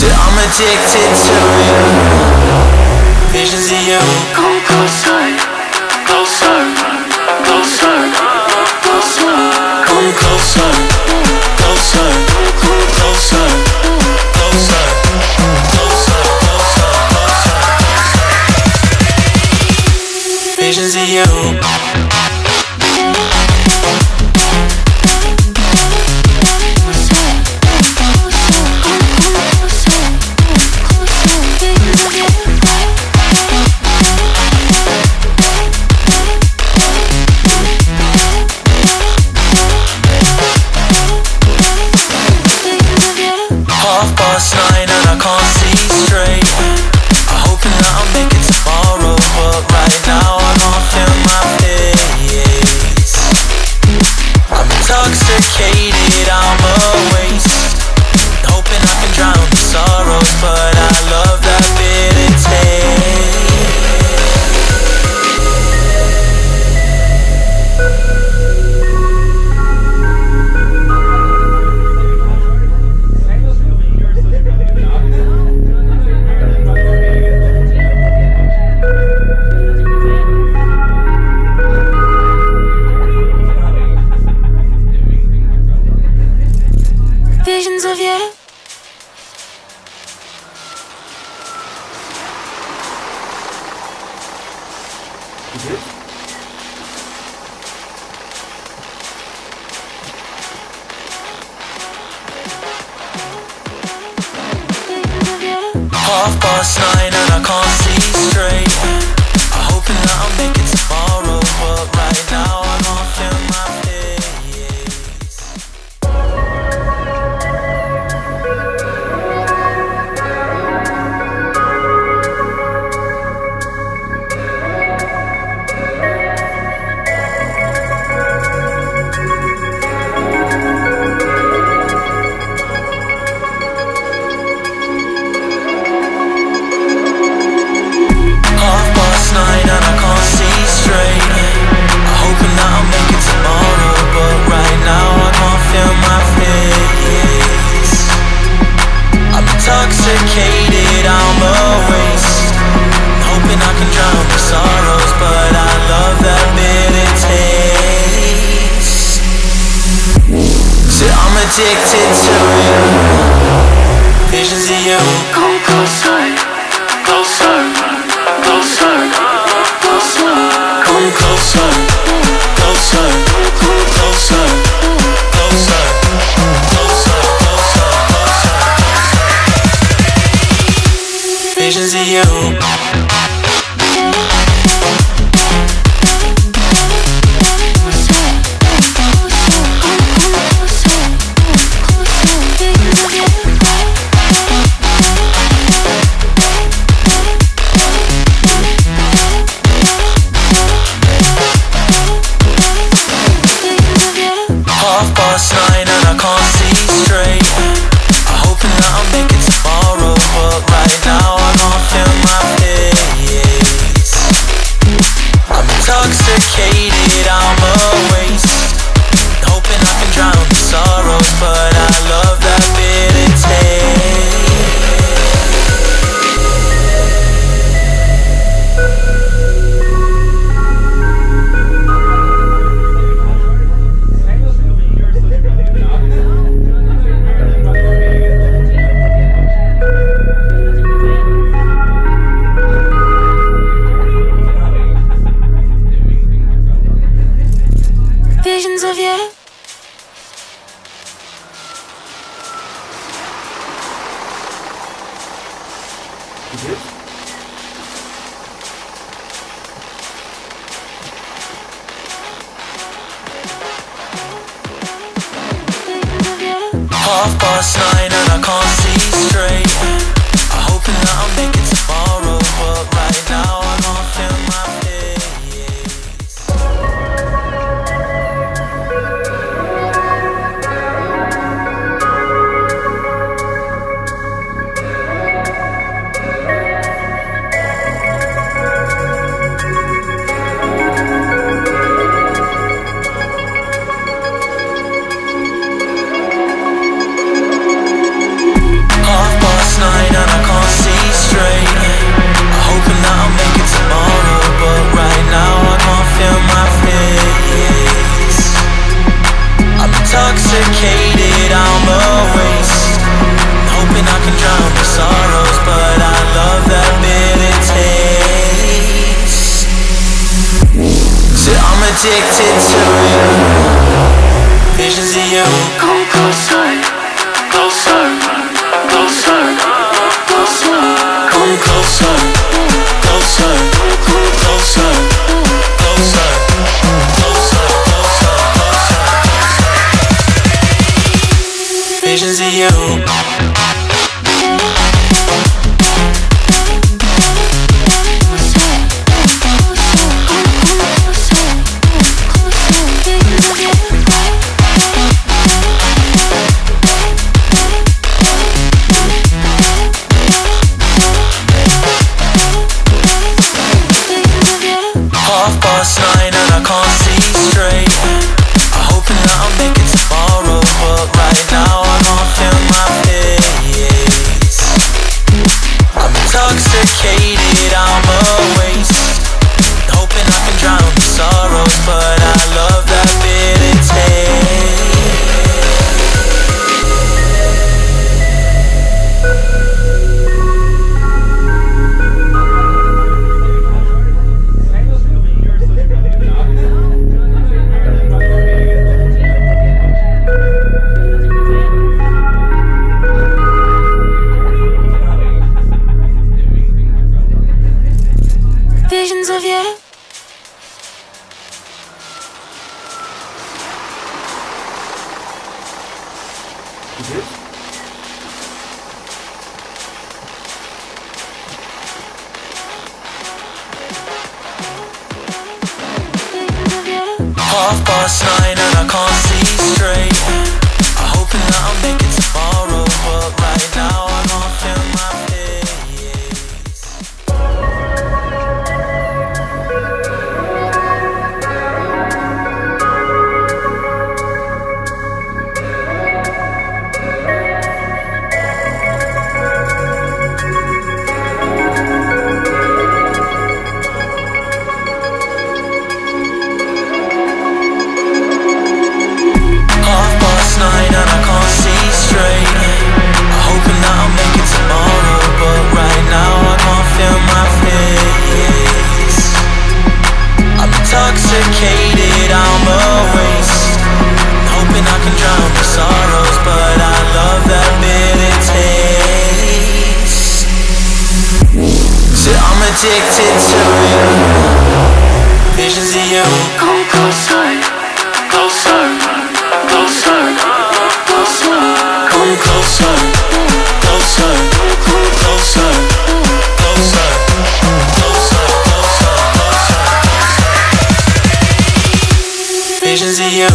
I'm addicted to you. Visions of you. Come closer, closer, closer, closer. Come closer, closer, closer, closer, closer, closer, closer. Visions of you. Intoxicated, I'm a waste. Hoping I can drown the sorrows, but I love that bitter visions of you. Half past 9 and I can't see straight. I'm hoping that I'll make it tomorrow, but right now I can't feel my face. Intoxicated, I'm a waste. Hoping I can drown the sorrows, but I love that bitter taste. So I'm addicted to you. Visions of you. Come closer, closer, closer, closer. Come closer, closer, closer, closer, closer. Visions of you. Half past 9 and I can't see straight. I'm hoping that I'll make it tomorrow, but right now I can't feel my face. I'm intoxicated, I'm a waste. Hoping I can drown the sorrows, but I love that bitter taste. Visions of you. Half past 9 and I can't see straight. I'm hoping that I'll make it tomorrow, but right now I can't feel my face. Half past 9 sorrows, but I love that bitter taste. So I'm addicted to you. Visions of you. Come closer, closer, closer, closer. Come closer, closer, closer, closer, closer, closer, closer. Visions of you. Intoxicated, I'm a waste, hoping I can drown the sorrows, but I love that bitter visions of you. Half past 9 and I can't see straight. I'm hoping that I'll make it tomorrow, but right now I don't feel my face. Intoxicated, I'm a waste, hoping I can drown the sorrows, but I love that bitter taste. So I'm addicted to you. Visions of you. Come closer, closer, closer, closer. Come closer, closer, closer, closer, closer, closer, closer. Visions of you.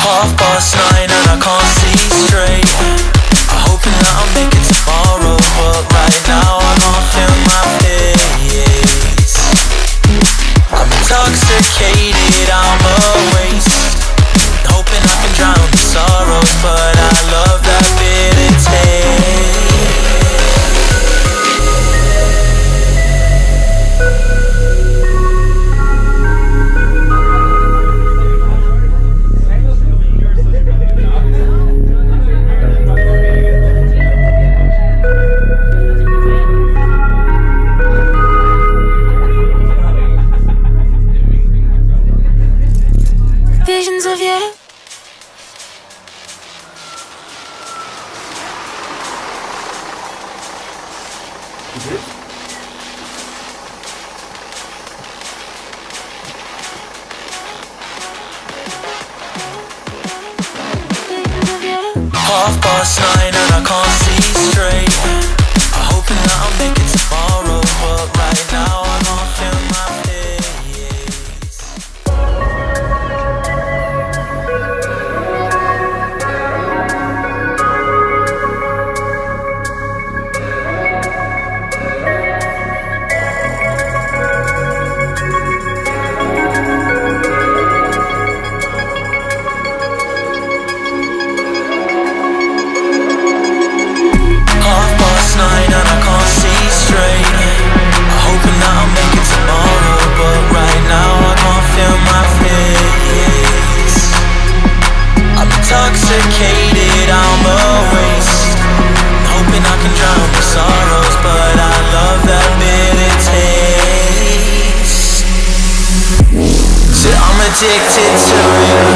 Half past 9 and I can't see straight. I'm hoping that I'll make it tomorrow, but right now I don't feel my face. I'm intoxicated, I'm a waste, hoping I can drown the sorrows, but I love that bitter taste. Visions of you. Half past 9 and I can't see straight. I'm hoping that I'll make it tomorrow, but right now I don't feel my face. addicted to it.